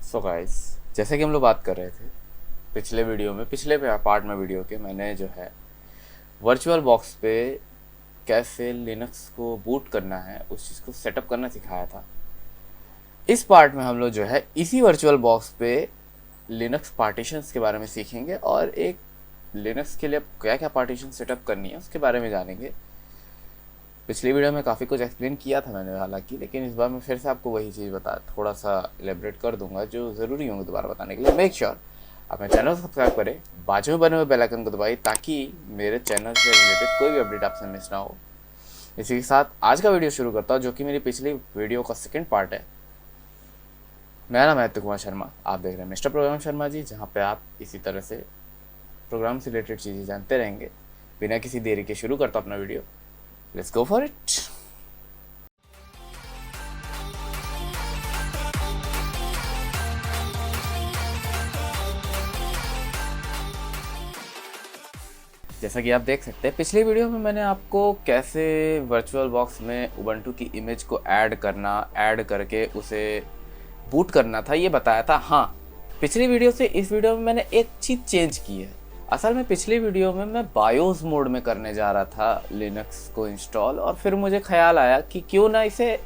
So guys, जैसे कि हम लोग बात कर रहे थे पिछले पार्ट में वीडियो के, मैंने जो है वर्चुअल बॉक्स पे कैसे लिनक्स को बूट करना है उस चीज़ को सेटअप करना सिखाया था। इस पार्ट में हम लोग जो है इसी वर्चुअल बॉक्स पे लिनक्स पार्टीशंस के बारे में सीखेंगे और एक लिनक्स के लिए क्या क्या पार्टीशन सेटअप करनी है उसके बारे में जानेंगे। पिछली वीडियो में काफ़ी कुछ एक्सप्लेन किया था मैंने हालांकि, लेकिन इस बार मैं फिर से आपको वही चीज़ थोड़ा सा एलेबरेट कर दूंगा जो ज़रूरी होंगे दोबारा बताने के लिए। मेक श्योर आप मेरे चैनल को सब्सक्राइब करें, बाजू में बने हुए बेल आइकन को दबाइए ताकि मेरे चैनल से रिलेटेड कोई भी अपडेट आपसे मिस ना हो। इसी के साथ आज का वीडियो शुरू करता हूँ, जो कि मेरी पिछली वीडियो का सेकेंड पार्ट है। मेरा नाम है अमित कुमार शर्मा, आप देख रहे हैं मिस्टर प्रोग्राम शर्मा जी, जहाँ पे आप इसी तरह से प्रोग्राम से रिलेटेड चीज़ें जानते रहेंगे। बिना किसी देरी के शुरू करता हूँ अपना video. Let's go for it. जैसा कि आप देख सकते हैं पिछली वीडियो में मैंने आपको कैसे वर्चुअल बॉक्स में उबंटू की इमेज को ऐड करके उसे बूट करना था, ये बताया था। हाँ, पिछली वीडियो से इस वीडियो में मैंने एक चीज़ चेंज की है। असल में पिछली वीडियो में मैं बायोस मोड में करने जा रहा था लिनक्स को इंस्टॉल, और फिर मुझे ख्याल आया कि क्यों ना इसे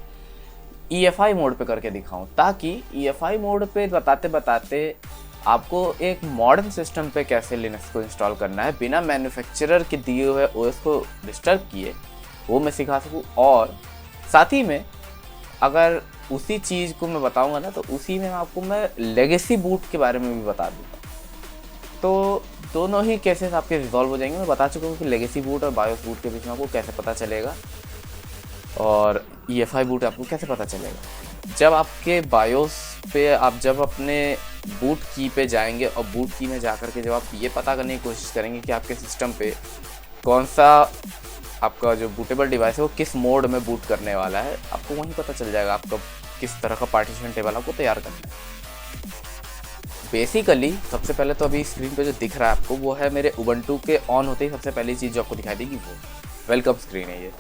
EFI मोड पे करके दिखाऊं, ताकि EFI मोड पे बताते बताते आपको एक मॉडर्न सिस्टम पे कैसे लिनक्स को इंस्टॉल करना है बिना मैन्युफैक्चरर के दिए हुए OS को डिस्टर्ब किए, वो मैं सिखा सकूं। और साथ ही में अगर उसी चीज़ को मैं बताऊंगा ना, तो उसी में आपको मैं लेगेसी बूट के बारे में भी बता दूंगा। तो दोनों ही केसेस आपके रिजॉल्व हो जाएंगे। मैं बता चुका हूँ कि लेगेसी बूट और बायोस बूट के बीच में आपको कैसे पता चलेगा, और EFI बूट आपको कैसे पता चलेगा। जब आपके बायोस पे आप जब अपने बूट की पे जाएंगे और बूट की में जा कर के जब आप ये पता करने की कोशिश करेंगे कि आपके सिस्टम पे कौन सा आपका जो बूटेबल डिवाइस है वो किस मोड में बूट करने वाला है, आपको वहीं पता चल जाएगा आपका किस तरह का पार्टीशन टेबल आपको तैयार करना है। बेसिकली सबसे पहले तो अभी स्क्रीन पे जो दिख रहा है आपको, वो है मेरे उबंटू के ऑन होते ही सबसे पहली चीज़ जो आपको दिखाई देगी वो वेलकम स्क्रीन है। ये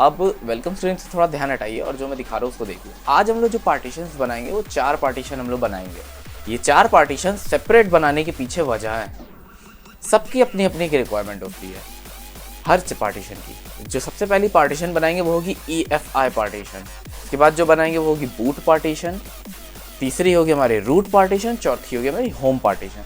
अब वेलकम स्क्रीन से थोड़ा ध्यान हटाइए और जो मैं दिखा रहा हूँ उसको देखिए। आज हम लोग जो पार्टीशंस बनाएंगे वो 4 पार्टीशन हम लोग बनाएंगे। ये 4 पार्टीशन सेपरेट बनाने के पीछे वजह है, सबकी अपनी अपनी की रिक्वायरमेंट होती है हर पार्टीशन की। जो सबसे पहली पार्टीशन बनाएंगे वो होगी EFI पार्टीशन, उसके बाद जो बनाएंगे वो होगी बूट पार्टीशन, तीसरी होगी हमारी रूट पार्टीशन, चौथी होगी हमारी होम पार्टीशन।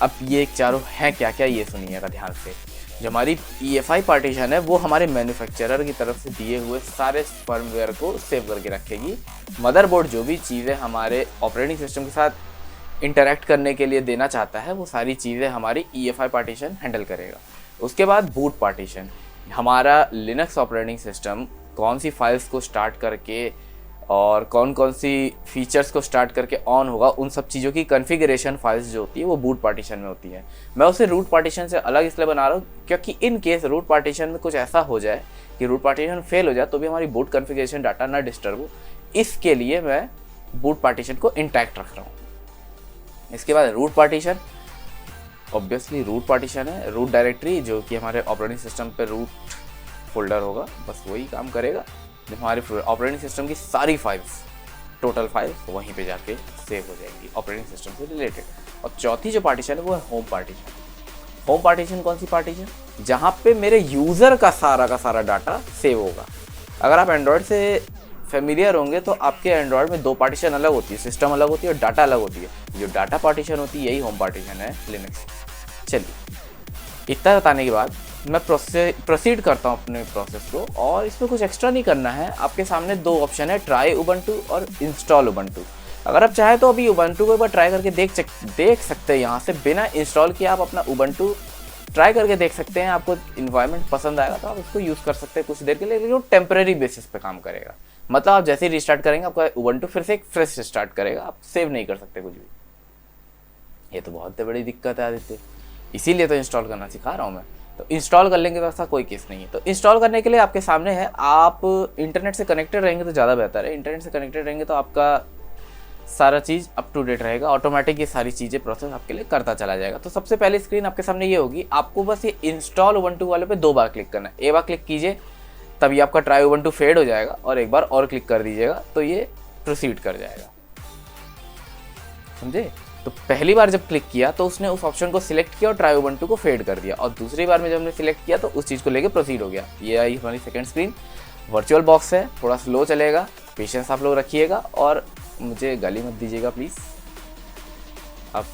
अब ये चारों हैं क्या क्या, ये सुनिएगा ध्यान से। जो हमारी EFI पार्टीशन है वो हमारे मैन्युफैक्चरर की तरफ से दिए हुए सारे फर्मवेयर को सेव करके रखेगी। मदरबोर्ड जो भी चीज़ें हमारे ऑपरेटिंग सिस्टम के साथ इंटरेक्ट करने के लिए देना चाहता है वो सारी चीज़ें हमारी EFI पार्टीशन हैंडल करेगा। उसके बाद बूट पार्टीशन, हमारा लिनक्स ऑपरेटिंग सिस्टम कौन सी फाइल्स को स्टार्ट करके और कौन कौन सी फीचर्स को स्टार्ट करके ऑन होगा, उन सब चीज़ों की कॉन्फ़िगरेशन फाइल्स जो होती है वो बूट पार्टीशन में होती है। मैं उसे रूट पार्टीशन से अलग इसलिए बना रहा हूँ क्योंकि इन केस रूट पार्टीशन में कुछ ऐसा हो जाए कि रूट पार्टीशन फेल हो जाए तो भी हमारी बूट कॉन्फ़िगरेशन डाटा ना डिस्टर्ब हो, इसके लिए मैं बूट पार्टीशन को इंटैक्ट रख रहा हूँ। इसके बाद root partition, obviously root partition है रूट डायरेक्टरी, जो कि हमारे ऑपरेटिंग सिस्टम पे रूट फोल्डर होगा, बस वही काम करेगा। जब हमारे ऑपरेटिंग सिस्टम की सारी फाइल्स, टोटल फाइल्स वहीं पे जाके सेव हो जाएंगी ऑपरेटिंग सिस्टम से रिलेटेड। और चौथी जो पार्टीशन है वो है होम पार्टीशन। होम पार्टीशन कौन सी पार्टीशन, जहाँ पे मेरे यूज़र का सारा डाटा सेव होगा। अगर आप एंड्रॉयड से फेमिलियर होंगे तो आपके एंड्रॉयड में 2 पार्टीशन अलग होती है, सिस्टम अलग होती है और डाटा अलग होती है। जो डाटा पार्टीशन होती है यही होम पार्टीशन है लिनक्स। चलिए, इतना बताने के बाद मैं प्रोसीड करता हूँ अपने प्रोसेस को, और इसमें कुछ एक्स्ट्रा नहीं करना है। आपके सामने 2 ऑप्शन है, ट्राई उबंटू और इंस्टॉल उबंटू। अगर आप चाहें तो अभी उबंटू को एक बार ट्राई करके देख सकते हैं। यहाँ से बिना इंस्टॉल किए आप अपना उबंटू ट्राई करके देख सकते हैं। आपको इन्वायरमेंट पसंद आएगा तो आप उसको यूज़ कर सकते हैं कुछ देर के लिए, लेकिन वो टेम्परेरी बेसिस पे काम करेगा। मतलब आप जैसे ही रिस्टार्ट करेंगे आपका उबंटू फिर से एक फ्रेश स्टार्ट करेगा, आप सेव नहीं कर सकते कुछ भी। ये तो बहुत बड़ी दिक्कत है आदित्य, इसीलिए तो इंस्टॉल करना सिखा रहा हूँ मैं। तो इंस्टॉल कर लेंगे तो ऐसा कोई केस नहीं है। तो इंस्टॉल करने के लिए आपके सामने है, आप इंटरनेट से कनेक्टेड रहेंगे तो ज़्यादा बेहतर है। इंटरनेट से कनेक्टेड रहेंगे तो आपका सारा चीज़ अप टू डेट रहेगा, ऑटोमेटिक ये सारी चीज़ें प्रोसेस आपके लिए करता चला जाएगा। तो सबसे पहले स्क्रीन आपके सामने ये होगी, आपको बस ये इंस्टॉल उबंटू वाले पे 2 बार क्लिक करना है। एक बार क्लिक कीजिए तभी आपका ट्राई उबंटू फेड हो जाएगा, और एक बार और क्लिक कर दीजिएगा तो ये प्रोसीड कर जाएगा। समझे। तो पहली बार जब क्लिक किया तो उसने उस ऑप्शन को सिलेक्ट किया और ट्राई उबंटू को फेड कर दिया, और दूसरी बार में जब हमने सिलेक्ट किया तो उस चीज़ को लेके प्रोसीड हो गया। ये आई हमारी सेकंड स्क्रीन। वर्चुअल बॉक्स है, थोड़ा स्लो चलेगा, पेशेंस आप लोग रखिएगा और मुझे गाली मत दीजिएगा प्लीज़। अब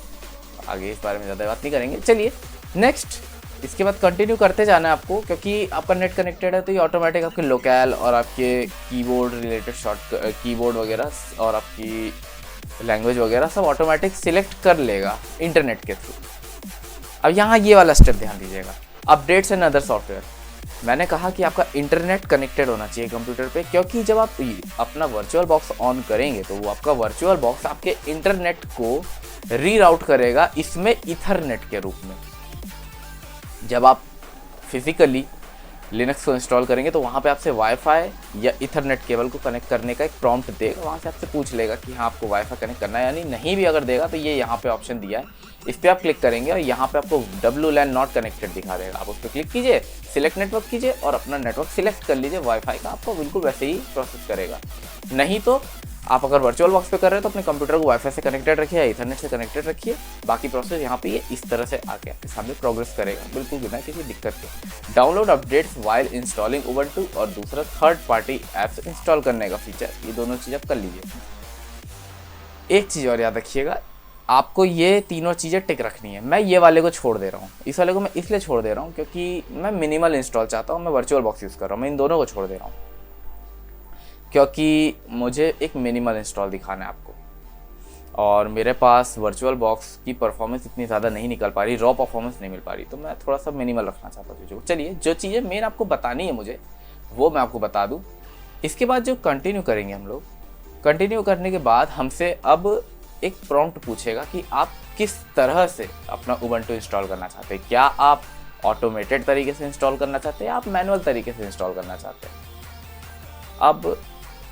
आगे इस बारे में ज़्यादा बात नहीं करेंगे, चलिए नेक्स्ट। इसके बाद कंटिन्यू करते जाना है आपको, क्योंकि आपका नेट कनेक्टेड है तो ये ऑटोमेटिक आपके लोकल और आपके कीबोर्ड रिलेटेड शॉर्ट कीबोर्ड वगैरह और आपकी लैंग्वेज वगैरह सब ऑटोमेटिक सिलेक्ट कर लेगा इंटरनेट के थ्रू। अब यहाँ ये वाला स्टेप ध्यान दीजिएगा, अपडेट्स एंड अदर सॉफ्टवेयर। मैंने कहा कि आपका इंटरनेट कनेक्टेड होना चाहिए कंप्यूटर पे, क्योंकि जब आप अपना वर्चुअल बॉक्स ऑन करेंगे तो वो आपका वर्चुअल बॉक्स आपके इंटरनेट को रीराउट करेगा, इसमें ईथरनेट के रूप में। जब आप फिजिकली लिनक्स को इंस्टॉल करेंगे तो वहाँ पे आपसे वाईफाई या ईथरनेट केबल को कनेक्ट करने का एक प्रॉम्प्ट देगा, वहाँ से आपसे पूछ लेगा कि हाँ आपको वाईफाई कनेक्ट करना है, यानी नहीं भी अगर देगा तो ये यहाँ पे ऑप्शन दिया है, इस पर आप क्लिक करेंगे और यहाँ पे आपको WLAN नॉट कनेक्टेड दिखा देगा। आप उस पर क्लिक कीजिए, सिलेक्ट नेटवर्क कीजिए और अपना नेटवर्क सिलेक्ट कर लीजिए वाईफाई का, आपको बिल्कुल वैसे ही प्रोसेस करेगा। नहीं तो आप अगर वर्चुअल बॉक्स पे कर रहे हैं तो अपने कंप्यूटर को वाईफाई से कनेक्टेड रखिए या ईथरनेट से कनेक्टेड रखिए, बाकी प्रोसेस यहाँ पे ये इस तरह से आके आपके सामने प्रोग्रेस करेगा बिल्कुल बिना किसी दिक्कत के। Download updates while installing Ubuntu और दूसरा थर्ड पार्टी ऐप्स इंस्टॉल करने का फीचर, ये दोनों चीज़ आप कर लीजिए। एक चीज़ और याद रखिएगा, आपको ये तीनों चीज़ें टिक रखनी है। मैं ये वाले को छोड़ दे रहा हूँ, इस वाले को मैं इसलिए छोड़ दे रहा हूँ क्योंकि मैं मिनिमल इंस्टॉल चाहता हूँ, मैं वर्चुअल बॉक्स यूज़ कर रहा हूँ, मैं इन दोनों को छोड़ दे रहा हूँ क्योंकि मुझे एक मिनिमल इंस्टॉल दिखाना है आपको, और मेरे पास वर्चुअल बॉक्स की परफॉर्मेंस इतनी ज़्यादा नहीं निकल पा रही, रॉ परफॉर्मेंस नहीं मिल पा रही, तो मैं थोड़ा सा मिनिमल रखना चाहता हूँ चीज़ों को। चलिए जो चीज़ें मेन आपको बतानी है मुझे वो मैं आपको बता दूँ। इसके बाद जो कंटिन्यू करेंगे हम लोग, कंटिन्यू करने के बाद हमसे अब एक प्रॉम्प्ट पूछेगा कि आप किस तरह से अपना उबंटू इंस्टॉल करना चाहते हैं। क्या आप ऑटोमेटेड तरीके से इंस्टॉल करना चाहते हैं, आप मैनुअल तरीके से इंस्टॉल करना चाहते हैं। अब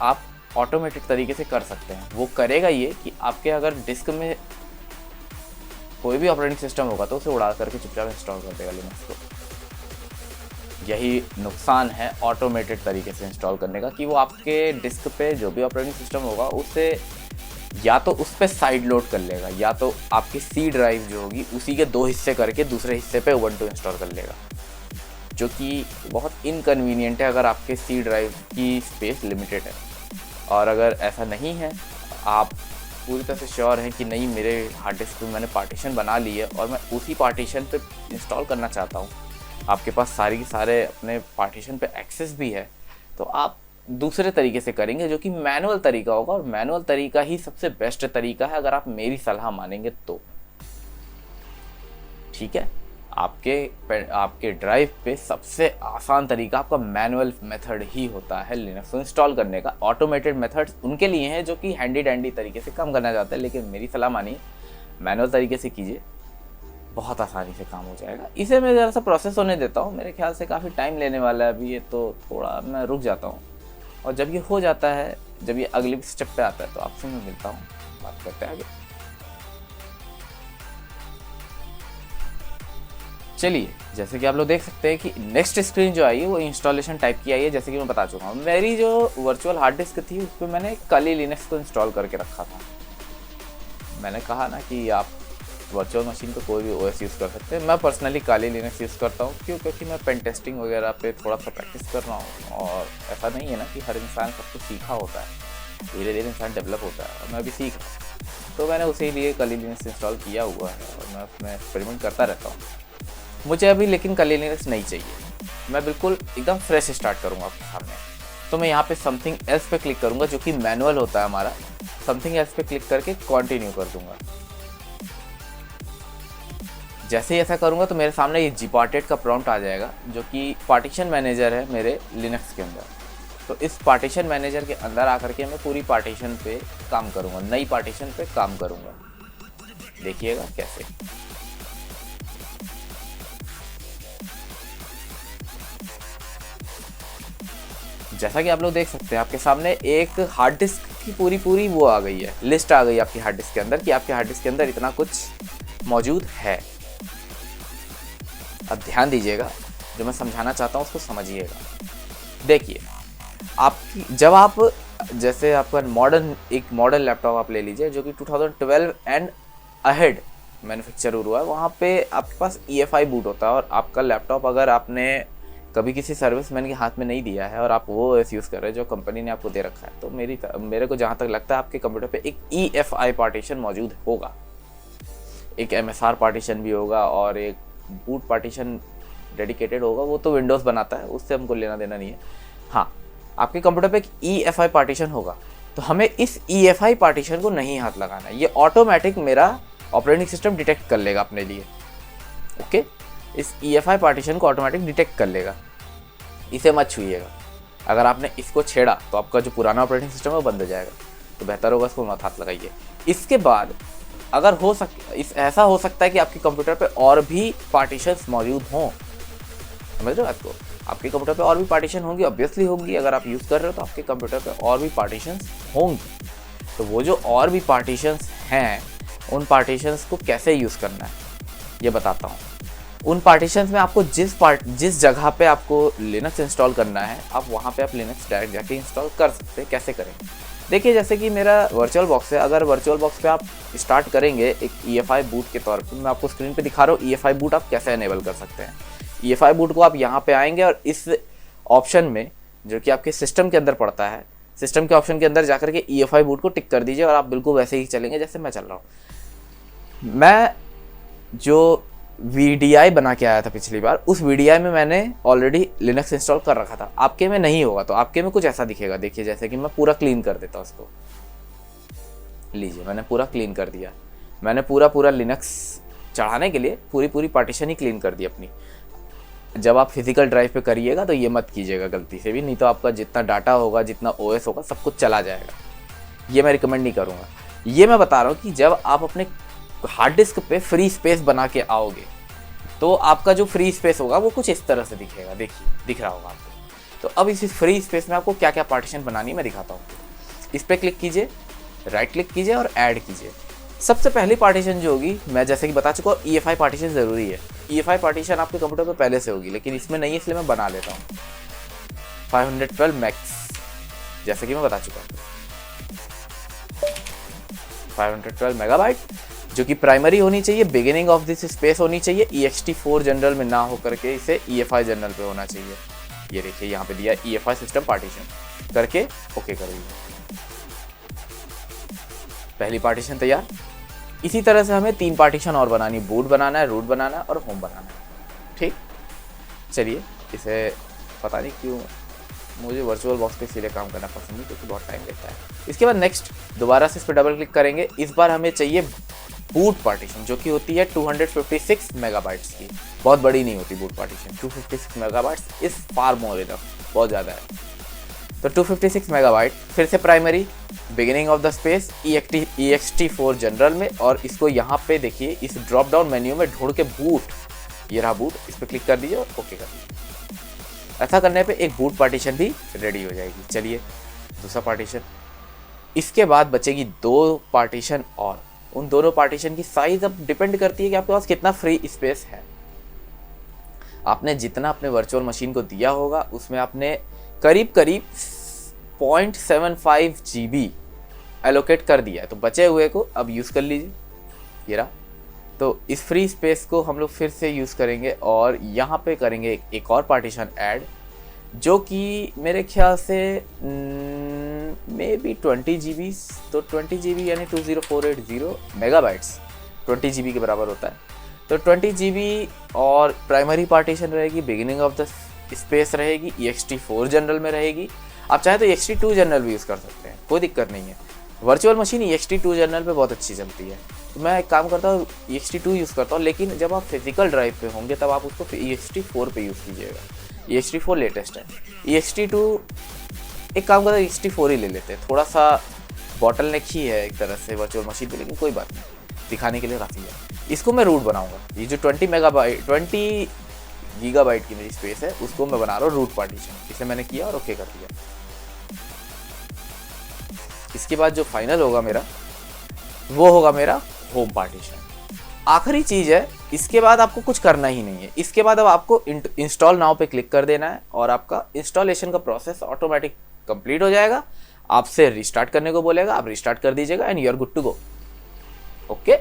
आप ऑटोमेटिक तरीके से कर सकते हैं। वो करेगा ये कि आपके अगर डिस्क में कोई भी ऑपरेटिंग सिस्टम होगा तो उसे उड़ा करके चुपचाप इंस्टॉल कर देगा लिनक्स को। यही नुकसान है ऑटोमेटेड तरीके से इंस्टॉल करने का कि वो आपके डिस्क पे जो भी ऑपरेटिंग सिस्टम होगा उसे या तो उस पर साइड लोड कर लेगा, या तो आपकी सी ड्राइव जो होगी उसी के 2 हिस्से करके दूसरे हिस्से पे उबंटू इंस्टॉल कर लेगा, जो कि बहुत इनकन्वीनियंट है अगर आपके सी ड्राइव की स्पेस लिमिटेड है। और अगर ऐसा नहीं है, आप पूरी तरह से श्योर हैं कि नहीं मेरे हार्ड डिस्क में मैंने पार्टीशन बना ली है और मैं उसी पार्टीशन पे इंस्टॉल करना चाहता हूँ, आपके पास सारे अपने पार्टीशन पे एक्सेस भी है, तो आप दूसरे तरीके से करेंगे जो कि मैनुअल तरीका होगा, और मैनुअल तरीका ही सबसे बेस्ट तरीका है अगर आप मेरी सलाह मानेंगे तो। ठीक है, आपके ड्राइव पे सबसे आसान तरीका आपका मैनुअल मेथड ही होता है लिनक्स को इंस्टॉल करने का। ऑटोमेटेड मेथड्स उनके लिए हैं जो कि हैंडी डैंडी तरीके से काम करना चाहते हैं, लेकिन मेरी सलाह मानिए मैनुअल तरीके से कीजिए, बहुत आसानी से काम हो जाएगा। इसे मैं ज़रा सा प्रोसेस होने देता हूँ, मेरे ख्याल से काफ़ी टाइम लेने वाला है अभी ये, तो थोड़ा मैं रुक जाता हूँ, और जब ये हो जाता है, जब ये अगले स्टेप पे आता है तो आपसे मैं मिलता हूँ, बात करते हैं आगे। चलिए, जैसे कि आप लोग देख सकते हैं कि नेक्स्ट स्क्रीन जो आई है वो इंस्टॉलेशन टाइप की आई है। जैसे कि मैं बता चुका हूँ, मेरी जो वर्चुअल हार्ड डिस्क थी उस पर मैंने कली लिनक्स को इंस्टॉल करके रखा था। मैंने कहा ना कि आप वर्चुअल मशीन पे कोई भी ओएस यूज़ कर सकते हैं। मैं पर्सनली काली लिनक्स यूज़ करता हूँ, क्यों? क्योंकि मैं पेन टेस्टिंग वगैरह पे थोड़ा सा प्रैक्टिस कर रहा हूँ, और ऐसा नहीं है ना कि हर इंसान सब कुछ सीखा होता है, धीरे धीरे इंसान डेवलप होता है, और मैं भी सीख रहा हूँ, तो मैंने उसी लिए कली लिनक्स इंस्टॉल किया हुआ है और मैं उसमें एक्सपेरिमेंट करता रहता हूँ। मुझे अभी लेकिन कली लिनक्स नहीं चाहिए, मैं बिल्कुल एकदम फ्रेश स्टार्ट करूँगा आपके सामने। तो मैं यहाँ पे समथिंग एल्स पे क्लिक करूँगा, जो कि मैनुअल होता है हमारा। समथिंग एल्स पे क्लिक करके कंटिन्यू कर दूंगा। जैसे ही ऐसा करूँगा तो मेरे सामने ये gparted का प्रॉम्प्ट आ जाएगा, जो कि पार्टीशन मैनेजर है मेरे लिनक्स के अंदर। तो इस पार्टीशन मैनेजर के अंदर आकर के मैं पूरी पार्टीशन पे काम करूँगा, नई पार्टीशन पे काम करूँगा। देखिएगा कैसे। जैसा कि आप लोग देख सकते हैं, आपके सामने एक हार्ड डिस्क की पूरी वो आ गई है, लिस्ट आ गई आपकी हार्ड डिस्क के अंदर कि आपके हार्ड डिस्क के अंदर इतना कुछ मौजूद है। अब ध्यान दीजिएगा, जो मैं समझाना चाहता हूँ उसको समझिएगा। देखिए, जब आप जैसे आपका एक मॉडर्न लैपटॉप आप ले लीजिए जो कि 2012 एंड अहेड मैन्युफैक्चर हुआ है, वहाँ पे आपके पास EFI बूट होता है। और आपका लैपटॉप अगर आपने कभी किसी सर्विसमैन के हाथ में नहीं दिया है और आप वो OS यूज़ कर रहे हैं जो कंपनी ने आपको दे रखा है, तो मेरे को जहाँ तक लगता है आपके कंप्यूटर पे एक EFI पार्टीशन मौजूद होगा, एक MSR पार्टीशन भी होगा और एक बूट पार्टीशन डेडिकेटेड होगा। वो तो विंडोज़ बनाता है, उससे हमको लेना देना नहीं है। हाँ, आपके कंप्यूटर पे एक EFI पार्टीशन होगा, तो हमें इस EFI पार्टीशन को नहीं हाथ लगाना है। ये ऑटोमेटिक मेरा ऑपरेटिंग सिस्टम डिटेक्ट कर लेगा अपने लिए। ओके, इस EFI पार्टीशन को ऑटोमेटिक डिटेक्ट कर लेगा, इसे मत छूइएगा। अगर आपने इसको छेड़ा तो आपका जो पुराना ऑपरेटिंग सिस्टम है वो बंद हो जाएगा, तो बेहतर होगा इसको मत हाथ लगाइए। इसके बाद अगर ऐसा हो सकता है कि आपके कंप्यूटर पे और भी पार्टीशंस मौजूद हों, समझ रहे हो आपको, आपके कंप्यूटर पे और भी पार्टीशन होंगी, ऑब्वियसली होंगी। अगर आप यूज़ कर रहे हो तो आपके कंप्यूटर पे और भी पार्टीशंस होंगी। तो वो जो और भी पार्टीशंस हैं, उन पार्टीशंस को कैसे यूज़ करना है ये बताता हूँ। उन पार्टीशंस में आपको जिस जगह पे आपको लिनक्स इंस्टॉल करना है, आप वहाँ पे आप लिनक्स डायरेक्ट जाके इंस्टॉल कर सकते हैं। कैसे करें, देखिए, जैसे कि मेरा वर्चुअल बॉक्स है। अगर वर्चुअल बॉक्स पे आप स्टार्ट करेंगे एक EFI बूट के तौर पे, मैं आपको स्क्रीन पे दिखा रहा हूँ EFI बूट आप कैसे एनेबल कर सकते हैं। EFI बूट को आप यहाँ पे आएंगे और इस ऑप्शन में जो कि आपके सिस्टम के अंदर पड़ता है, सिस्टम के ऑप्शन के अंदर जाकर के EFI बूट को टिक कर दीजिए और आप बिल्कुल वैसे ही चलेंगे जैसे मैं चल रहा हूँ। मैं जो VDI बना के आया था पिछली बार, उस VDI में मैंने ऑलरेडी लिनक्स इंस्टॉल कर रखा था। आपके में नहीं होगा तो आपके में कुछ ऐसा दिखेगा। देखिए, जैसे कि मैं पूरा क्लीन कर देता हूँ उसको। लीजिए, मैंने पूरा क्लीन कर दिया। मैंने पूरा लिनक्स चढ़ाने के लिए पूरी पार्टीशन ही क्लीन कर दी अपनी। जब आप फिजिकल ड्राइव पे करिएगा तो ये मत कीजिएगा गलती से भी, नहीं तो आपका जितना डाटा होगा, जितना OS होगा, सब कुछ चला जाएगा। ये मैं रिकमेंड नहीं करूँगा। ये मैं बता रहा हूँ कि जब आप अपने हार्ड डिस्क पे फ्री स्पेस बना के आओगे तो आपका जो फ्री स्पेस होगा वो कुछ इस तरह से दिखेगा। देखिए, दिख रहा होगा आपको। तो अब इस फ्री स्पेस में आपको क्या क्या पार्टीशन बनानी है मैं दिखाता हूँ। इस पर क्लिक कीजिए, राइट क्लिक कीजिए और ऐड कीजिए। सबसे पहली पार्टीशन जो होगी, मैं जैसे कि बता चुका हूँ, EFI पार्टीशन ज़रूरी है। EFI पार्टीशन आपके कंप्यूटर पर पहले से होगी, लेकिन इसमें नहीं है, इसलिए मैं बना लेता हूँ। 512 मैक्स, जैसे कि मैं बता चुका हूँ, 512 मेगाबाइट, जो कि प्राइमरी होनी चाहिए। बिगिनिंग ऑफ दिस स्पेस होनी चाहिए, ext4 जनरल में ना हो करके इसे EFI जनरल पे होना चाहिए। ये देखिए, यहाँ पे दिया EFI सिस्टम पार्टीशन करके ओके कर दीजिए। पहली पार्टीशन तैयार। इसी तरह से हमें 3 पार्टीशन और बनानी, बूट बनाना है, रूट बनाना है और होम बनाना है। ठीक, चलिए, इसे पता नहीं क्यों मुझे वर्चुअल बॉक्स पे सीधे काम करना पसंद नहीं, क्योंकि बहुत टाइम लेता है। इसके बाद नेक्स्ट, दोबारा से इस पर डबल क्लिक करेंगे। इस बार हमें चाहिए बूट पार्टीशन, जो कि होती है 256 मेगाबाइट्स की। बहुत बड़ी नहीं होती boot partition. 256 megabytes is far more enough, बहुत ज़्यादा है। तो 256 मेगाबाइट, फिर से primary, beginning of the space, ext4 general में, और इसको यहाँ पे देखिए इस ड्रॉप डाउन मेन्यू में ढूंढ के बूट, ये रहा बूट, इस पर क्लिक कर दीजिए और ओके कर दीजिए। ऐसा करने पे एक बूट पार्टीशन भी रेडी हो जाएगी। चलिए, दूसरा पार्टीशन। इसके बाद बचेगी 2 पार्टीशन और उन दोनों पार्टीशन की साइज अब डिपेंड करती है कि आपके पास कितना फ्री स्पेस है। आपने जितना अपने वर्चुअल मशीन को दिया होगा उसमें आपने करीब 0.75 GB एलोकेट कर दिया है, तो बचे हुए को अब यूज़ कर लीजिए। ये रहा। तो इस फ्री स्पेस को हम लोग फिर से यूज़ करेंगे और यहाँ पे करेंगे एक और पार्टीशन ऐड, जो कि मेरे ख्याल से मे बी 20 GB। तो 20 GB यानी 20480 मेगाबाइट्स 20 GB के बराबर होता है। तो 20 GB और प्राइमरी पार्टीशन रहेगी, बिगिनिंग ऑफ द स्पेस रहेगी, ext4 जनरल में रहेगी। आप चाहे तो ext2 जनरल भी यूज़ कर सकते हैं, कोई दिक्कत नहीं है। वर्चुअल मशीन ext2 जनरल पे बहुत अच्छी चलती है, तो मैं एक काम करता हूँ ext2 यूज़ करता हूँ। लेकिन जब आप फिजिकल ड्राइव पे होंगे तब आप उसको ext4 पे यूज़ कीजिएगा। ext4 लेटेस्ट है। ext2 एक काम करता है, ext4 ही ले लेते हैं। थोड़ा सा बॉटल नेक ही है एक तरह से वर्चुअल मशीन पे, लेकिन कोई बात नहीं, दिखाने के लिए काफ़ी है। इसको मैं रूट बनाऊँगा। ये जो 20 गीगाबाइट की मेरी स्पेस है उसको मैं बना रहा हूँ रूट पार्टीशन। इसे मैंने किया और ओके कर दिया। इसके बाद जो फाइनल होगा मेरा, वो होगा मेरा होम पार्टीशन। आखिरी चीज़ है, इसके बाद आपको कुछ करना ही नहीं है। इसके बाद अब आपको इंस्टॉल नाउ पे क्लिक कर देना है और आपका इंस्टॉलेशन का प्रोसेस ऑटोमेटिक कंप्लीट हो जाएगा। आपसे रिस्टार्ट करने को बोलेगा, आप रिस्टार्ट कर दीजिएगा and you are good to go. Okay,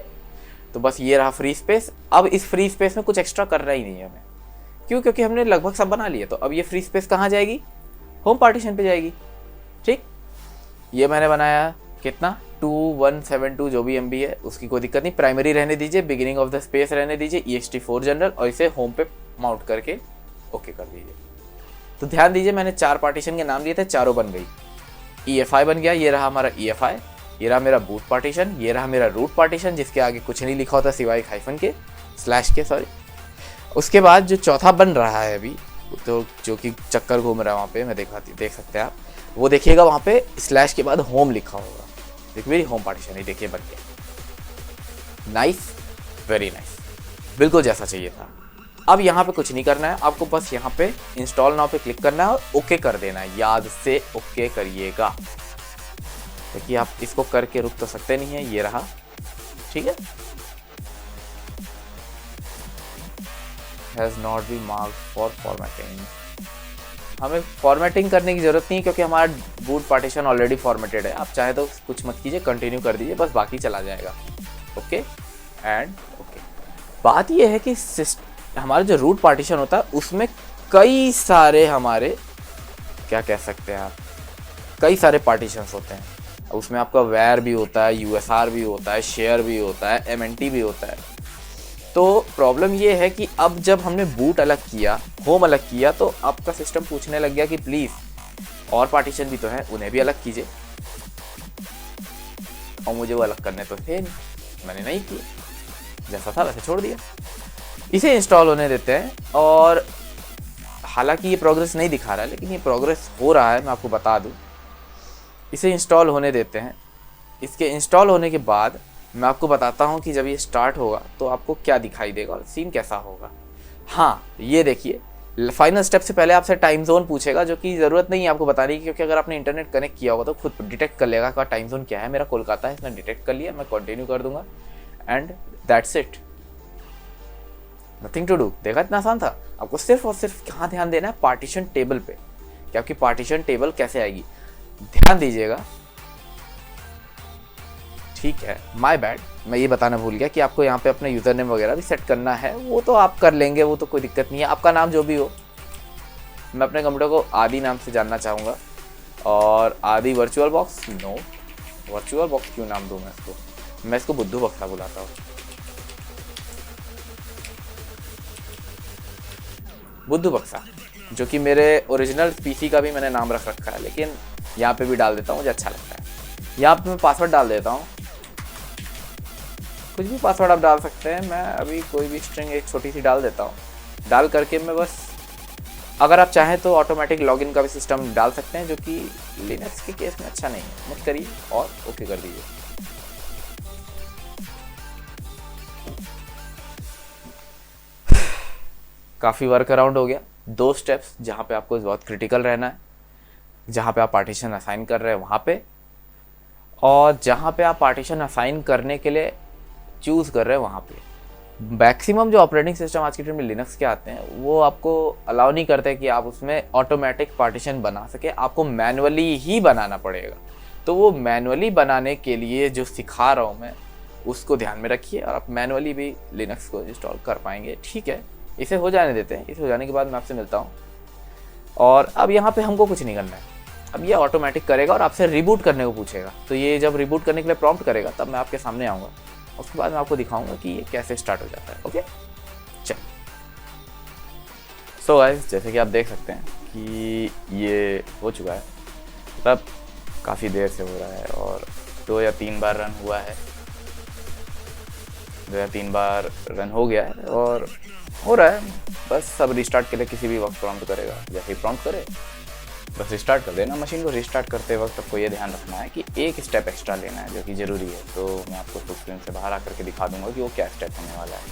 तो बस ये रहा फ्री स्पेस। अब इस फ्री स्पेस में कुछ एक्स्ट्रा करना ही नहीं है हमें, क्यों? क्योंकि हमने लगभग सब बना लिया। तो अब ये फ्री स्पेस कहाँ जाएगी? होम पार्टीशन पे जाएगी। ठीक, ये मैंने बनाया कितना 2172 जो भी MB है, उसकी कोई दिक्कत नहीं। प्राइमरी रहने दीजिए, बिगिनिंग ऑफ द स्पेस रहने दीजिए, ext4 जनरल, और इसे होम पे माउंट करके ओके कर दीजिए। तो ध्यान दीजिए, मैंने 4 पार्टीशन के नाम दिए थे, चारों बन गई। EFI बन गया, ये रहा हमारा EFI, ये रहा मेरा बूट पार्टीशन, ये रहा मेरा रूट पार्टीशन जिसके आगे कुछ नहीं लिखा होता सिवाय हाइफन के, स्लैश के, सॉरी। उसके बाद जो चौथा बन रहा है अभी, तो जो कि चक्कर घूम रहा है वहाँ पे, मैं देख सकते हैं आप, वो देखिएगा वहाँ पे स्लैश के बाद होम लिखा होगा। देखिए मेरी होम पार्टीशन ही देखिए बन गया। नाइस, वेरी नाइस, बिल्कुल जैसा चाहिए था। अब यहाँ पे कुछ नहीं करना है आपको, बस यहाँ पे इंस्टॉल नाउ पे क्लिक करना है और ओके कर देना है। याद से ओके करिएगा, क्योंकि आप इसको करके रुक तो सकते नहीं है। ये रहा, ठीक है। Has not be marked for formatting. हमें फॉर्मेटिंग करने की जरूरत नहीं है क्योंकि हमारा बूट पार्टीशन ऑलरेडी फॉर्मेटेड है। आप चाहे तो कुछ मत कीजिए, कंटिन्यू कर दीजिए, बस बाकी चला जाएगा। Okay and okay. बात ये है कि हमारा जो रूट पार्टीशन होता है उसमें कई सारे हमारे, क्या कह सकते हैं आप, कई सारे पार्टीशंस होते हैं। उसमें आपका वेयर भी होता है, USR भी होता है, शेयर भी होता है, MNT भी होता है। तो प्रॉब्लम ये है कि अब जब हमने बूट अलग किया, होम अलग किया, तो आपका सिस्टम पूछने लग गया कि प्लीज़ और पार्टीशन भी तो हैं, उन्हें भी अलग कीजिए। और मुझे वो अलग करने तो थे नहीं, मैंने नहीं किया, जैसा था वैसे छोड़ दिया। इसे इंस्टॉल होने देते हैं, और हालांकि ये प्रोग्रेस नहीं दिखा रहा है, लेकिन ये प्रोग्रेस हो रहा है, मैं आपको बता दूं। इसे इंस्टॉल होने देते हैं। इसके इंस्टॉल होने के बाद मैं आपको बताता हूँ कि जब ये स्टार्ट होगा तो आपको क्या दिखाई देगा और सीन कैसा होगा। हाँ, ये देखिए, फाइनल स्टेप से पहले आपसे टाइम जोन पूछेगा, जो कि ज़रूरत नहीं है आपको बताने की, क्योंकि अगर आपने इंटरनेट कनेक्ट किया होगा तो खुद डिटेक्ट कर लेगा कि टाइम जोन क्या है। मेरा कोलकाता है, इसने डिटेक्ट कर लिया, मैं कंटिन्यू कर दूंगा and that's it, nothing to do. देखा, इतना आसान था। आपको सिर्फ और सिर्फ कहाँ ध्यान देना है? पार्टीशन टेबल पे, कि आपकी पार्टीशन टेबल कैसे आएगी, ध्यान दीजिएगा। ठीक है, माय बैड, मैं ये बताना भूल गया कि आपको यहाँ पे अपना यूज़र नेम वगैरह भी सेट करना है। वो तो आप कर लेंगे, वो तो कोई दिक्कत नहीं है। आपका नाम जो भी हो, मैं अपने कंप्यूटर को आदि नाम से जानना चाहूँगा, और आदि virtual box, no, virtual box क्यों नाम दूँ मैं इसको बुद्धू बक्सा बुलाता हूँ। बुद्धू बक्सा, जो कि मेरे ओरिजिनल PC का भी मैंने नाम रख रखा है, लेकिन यहाँ पे भी डाल देता हूँ, मुझे अच्छा लगता है। यहाँ पे मैं पासवर्ड डाल देता हूँ, कुछ भी पासवर्ड आप डाल सकते हैं। मैं अभी कोई भी स्ट्रिंग एक छोटी सी डाल देता हूँ। डाल करके मैं बस, अगर आप चाहें तो ऑटोमेटिक लॉगिन का भी सिस्टम डाल सकते हैं, जो कि लिनक्स के केस में अच्छा नहीं है, मत करिए, और ओके कर दीजिए। काफ़ी वर्क अराउंड हो गया। 2 स्टेप्स जहाँ पे आपको बहुत क्रिटिकल रहना है, जहाँ पे आप पार्टीशन असाइन कर रहे हैं वहाँ पे, और जहाँ पे आप पार्टीशन असाइन करने के लिए चूज़ कर रहे हैं वहाँ पे। मैक्सिमम जो ऑपरेटिंग सिस्टम आज की डेट में लिनक्स के आते हैं, वो आपको अलाउ नहीं करते कि आप उसमें ऑटोमेटिक पार्टीशन बना सके, आपको मैनुअली ही बनाना पड़ेगा। तो वो मैनुअली बनाने के लिए जो सिखा रहा हूँ मैं, उसको ध्यान में रखिए, और आप मैनुअली भी लिनक्स को इंस्टॉल कर पाएंगे। ठीक है, इसे हो जाने देते हैं। इसे हो जाने के बाद मैं आपसे मिलता हूँ। और अब यहाँ पे हमको कुछ नहीं करना है, अब ये ऑटोमेटिक करेगा और आपसे रिबूट करने को पूछेगा। तो ये जब रिबूट करने के लिए प्रॉम्प्ट करेगा, तब मैं आपके सामने आऊँगा, उसके बाद मैं आपको दिखाऊंगा कि ये कैसे स्टार्ट हो जाता है। ओके, चल। सो गाइस, जैसे कि आप देख सकते हैं कि ये हो चुका है, मतलब काफ़ी देर से हो रहा है, और 2 या 3 बार रन हुआ है, 2 या 3 बार रन हो गया है, और हो रहा है। बस अब रिस्टार्ट के लिए किसी भी वक्त प्रॉम्प्ट करेगा, जैसे ही प्रॉम्प्ट करे बस रिस्टार्ट कर देना। मशीन को रिस्टार्ट करते वक्त आपको ये ध्यान रखना है कि एक स्टेप एक्स्ट्रा लेना है, जो कि ज़रूरी है। तो मैं आपको फुल स्क्रीन से बाहर आकर के दिखा दूंगा कि वो क्या स्टेप होने वाला है।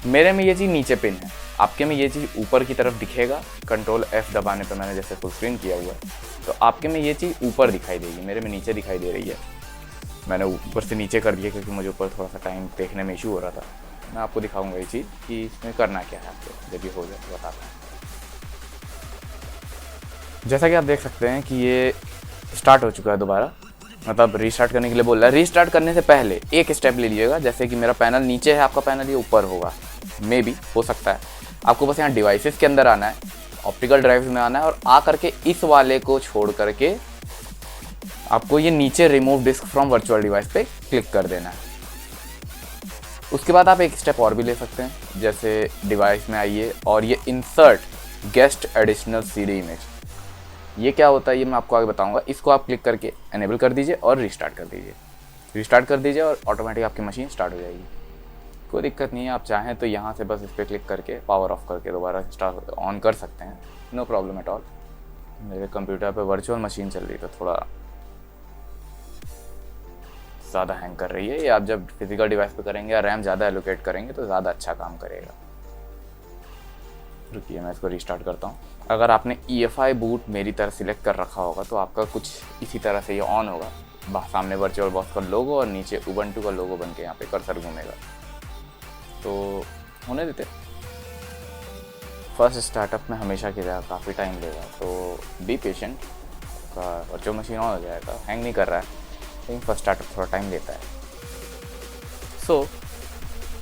मेरे में ये चीज़ नीचे पिन है, आपके में ये चीज़ ऊपर की तरफ दिखेगा। कंट्रोल F दबाने पर मैंने जैसे फुल स्क्रीन किया हुआ है, तो आपके में ये चीज़ ऊपर दिखाई देगी, मेरे में नीचे दिखाई दे रही है। मैंने ऊपर से नीचे कर दिया क्योंकि मुझे ऊपर थोड़ा सा टाइम देखने में इशू हो रहा था। मैं आपको दिखाऊंगा ये चीज़ कि इसमें करना क्या है, आपको जब ये हो जाए बताता हूँ। जैसा कि आप देख सकते हैं कि ये स्टार्ट हो चुका है दोबारा, मतलब रीस्टार्ट करने के लिए बोल रहा है। रीस्टार्ट करने से पहले एक स्टेप ले लीजिएगा, जैसे कि मेरा पैनल नीचे है, आपका पैनल ये ऊपर होगा, मे बी हो सकता है। आपको बस यहाँ डिवाइसेस के अंदर आना है, ऑप्टिकल ड्राइव में आना है और आ करके इस वाले को छोड़ करके आपको ये नीचे remove disk from virtual device पे क्लिक कर देना है। उसके बाद आप एक स्टेप और भी ले सकते हैं, जैसे डिवाइस में आइए और ये insert guest additional CD image, ये क्या होता है ये मैं आपको आगे बताऊंगा। इसको आप क्लिक करके एनेबल कर दीजिए और रीस्टार्ट कर दीजिए। रीस्टार्ट कर दीजिए और ऑटोमेटिक आपकी मशीन स्टार्ट हो जाएगी। कोई दिक्कत नहीं है, आप चाहें तो यहाँ से बस इस पर क्लिक करके पावर ऑफ करके दोबारा स्टार्ट ऑन कर सकते हैं, नो प्रॉब्लम एट ऑल। मेरे कंप्यूटर पे वर्चुअल मशीन चल रही तो थोड़ा ज़्यादा हैंग कर रही है। ये आप जब फिजिकल डिवाइस पे करेंगे या रैम ज़्यादा एलोकेट करेंगे तो ज़्यादा अच्छा काम करेगा। रुकिए मैं इसको रीस्टार्ट करता हूँ। अगर आपने EFI बूट मेरी तरह सिलेक्ट कर रखा होगा तो आपका कुछ इसी तरह से ये ऑन होगा, सामने वर्चुअल बॉक्स का लोगो और नीचे उबंटू का लोगो बन के यहाँ पे कर्सर घूमेगा। तो होने देते, फर्स्ट स्टार्टअप में हमेशा की जगह काफ़ी टाइम लेगा, तो बी पेशेंट का वर्चुअल मशीन ऑन हो जाएगा। हैंग नहीं कर रहा है लेकिन फर्स्ट स्टार्टअप थोड़ा टाइम लेता है। सो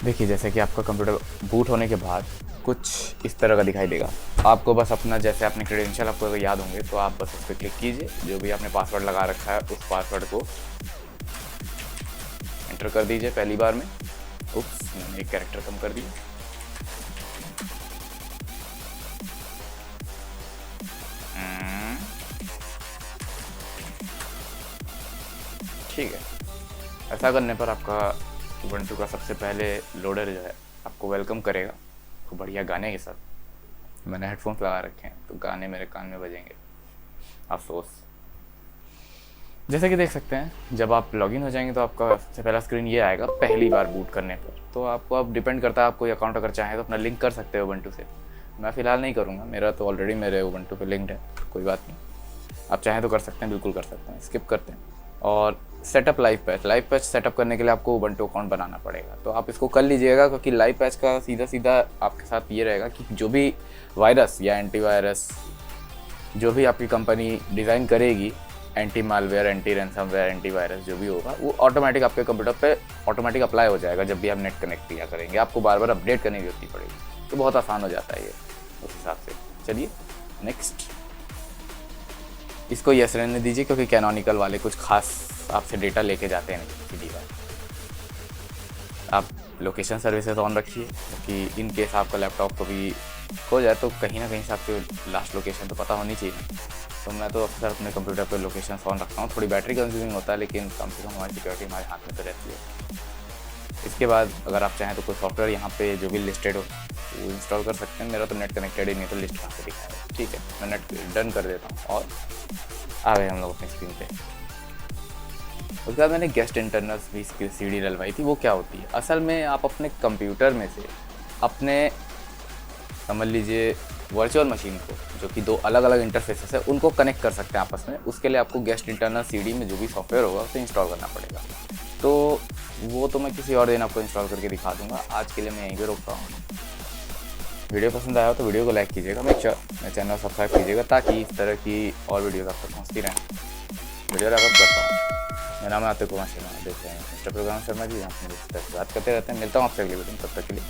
देखिए जैसे कि आपका कंप्यूटर बूट होने के बाद कुछ इस तरह का दिखाई देगा। आपको बस अपना जैसे अपने क्रेडेंशियल आपको अगर याद होंगे तो आप बस उस पर क्लिक कीजिए, जो भी आपने पासवर्ड लगा रखा है उस पासवर्ड को एंटर कर दीजिए पहली बार में। उप्स, मैंने एक कैरेक्टर कम कर दिया। ठीक है, ऐसा करने पर आपका उबंटू का सबसे पहले लोडर जो है आपको वेलकम करेगा खूब बढ़िया गाने के साथ। मैंने हेडफोन्स लगा रखे हैं तो गाने मेरे कान में बजेंगे, अफसोस। जैसे कि देख सकते हैं जब आप लॉगिन हो जाएंगे तो आपका सबसे पहला स्क्रीन ये आएगा पहली बार बूट करने पर। तो आपको अब डिपेंड करता है, आप कोई अकाउंट अगर चाहें तो अपना लिंक कर सकते हो उबंटू से। मैं फ़िलहाल नहीं करूँगा, मेरा तो ऑलरेडी मेरे उबंटू पे लिंक्ड है, कोई बात नहीं। आप चाहें तो कर सकते हैं, बिल्कुल कर सकते हैं। स्किप करते हैं और सेटअप लाइव पैच सेटअप करने के लिए आपको उबंटू अकाउंट बनाना पड़ेगा। तो आप इसको कर लीजिएगा, क्योंकि लाइव पैच का सीधा सीधा आपके साथ ये रहेगा कि जो भी वायरस या एंटीवायरस जो भी आपकी कंपनी डिज़ाइन करेगी, anti malware, anti ransomware, antivirus जो भी होगा, वो ऑटोमेटिक आपके कंप्यूटर पे ऑटोमेटिक अप्लाई हो जाएगा जब भी आप नेट कनेक्ट किया करेंगे। आपको बार बार अपडेट करने की जरूरत पड़ेगी, तो बहुत आसान हो जाता है ये उस हिसाब से। चलिए नेक्स्ट, इसको यस रहने दीजिए क्योंकि कैनोनिकल वाले कुछ खास आपसे डेटा लेके जाते हैं सीधी बात। आप लोकेशन सर्विसेज ऑन रखिए, क्योंकि इन केस आपका लैपटॉप कभी खो जाए तो कहीं ना कहीं से आपकी लास्ट लोकेशन तो पता होनी चाहिए। तो मैं तो अक्सर अपने कंप्यूटर पर लोकेशन ऑन रखता हूँ। थोड़ी बैटरी कंज्यूमिंग होता है लेकिन कम से कम हमारी सिक्योरिटी हमारे हाथ में तो रहती है। इसके बाद अगर आप चाहें तो कोई सॉफ्टवेयर यहाँ पे जो भी लिस्टेड हो वो इंस्टॉल कर सकते हैं। मेरा तो नेट कनेक्टेड ही नहीं, तो लिस्ट कहाँ से दिखाएगा। ठीक है, मैं नेट डन कर देता हूँ और आ गए हम लोग अपनी स्क्रीन पे। उसके बाद मैंने गेस्ट इंटरनल्स भी CD डलवाई थी। वो क्या होती है, असल में आप अपने कंप्यूटर में से अपने समझ लीजिए वर्चुअल मशीन को, जो कि दो अलग अलग इंटरफेसेस है, उनको कनेक्ट कर सकते हैं आपस में। उसके लिए आपको गेस्ट इंटरनल CD में जो भी सॉफ्टवेयर होगा उसे इंस्टॉल करना पड़ेगा। तो वो तो मैं किसी और दिन आपको इंस्टॉल करके दिखा दूंगा। आज के लिए मैं यहीं पे रोकता हूँ। वीडियो पसंद आया हो तो वीडियो को लाइक कीजिएगा, मेक श्योर मेरे चैनल सब्सक्राइब कीजिएगा ताकि इस तरह की और वीडियोस आप तक पहुँचती रहें। वीडियो रैप अप करता हूँ। मेरा नाम है आतिक कुमार शर्मा, देख रहे हैं इंस्टा प्रोग्राम शर्मा जी, यहाँ पे बात करते रहते हैं। मिलता हूँ आपसे अगली वीडियो में, तब तक के लिए।